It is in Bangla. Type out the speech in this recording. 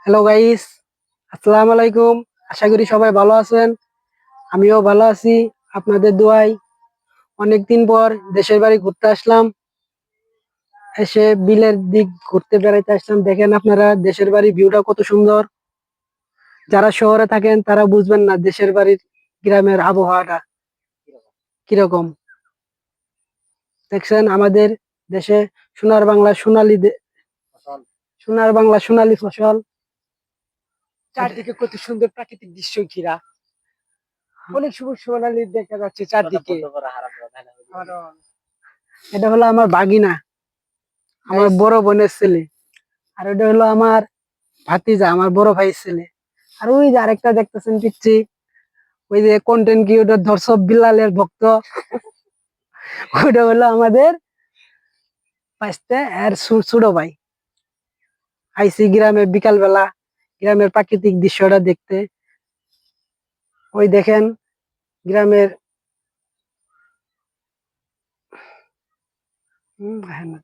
হ্যালো গাইস, আসসালামু আলাইকুম। আশা করি সবাই ভালো আছেন। আমিও ভালো আছি আপনাদের দোয়ায়। অনেকদিন পর দেশের বাড়ি ঘুরতে আসলাম। এসে বিলের দিক ঘুরতে বেড়াইতে আসলাম। দেখেন আপনারা দেশের বাড়ির ভিউটা কত সুন্দর। যারা শহরে থাকেন তারা বুঝবেন না দেশের বাড়ির গ্রামের আবহাওয়াটা কিরকম। দেখছেন আমাদের দেশে সোনার বাংলা সোনার বাংলা সোনালী ফসল। চারদিকে কত সুন্দর প্রাকৃতিক দৃশ্য ঘেরা, অনেক সবুজ সোনালি দেখা যাচ্ছে চারদিকে। এটা হলো আমার বাগিনা, আমার Guys, বড় বোনের ছেলে। আর এটা হলো আমার ভাতিজা, আমার বড় ভাইয়ের ছেলে। আর ওই যে আরেকটা দেখতেছেন পিচ্ছি, ওই যে কন্টেন্ট ক্রিয়েটর দর্শক বিল্লালের ভক্ত, ওইটা হলো আমাদের পাঁচটা আর ছোট ভাই। আইসি গ্রামে বিকাল বেলা গ্রামের প্রাকৃতিক দৃশ্যটা দেখতে। ওই দেখেন গ্রামের হ্যাঁ না।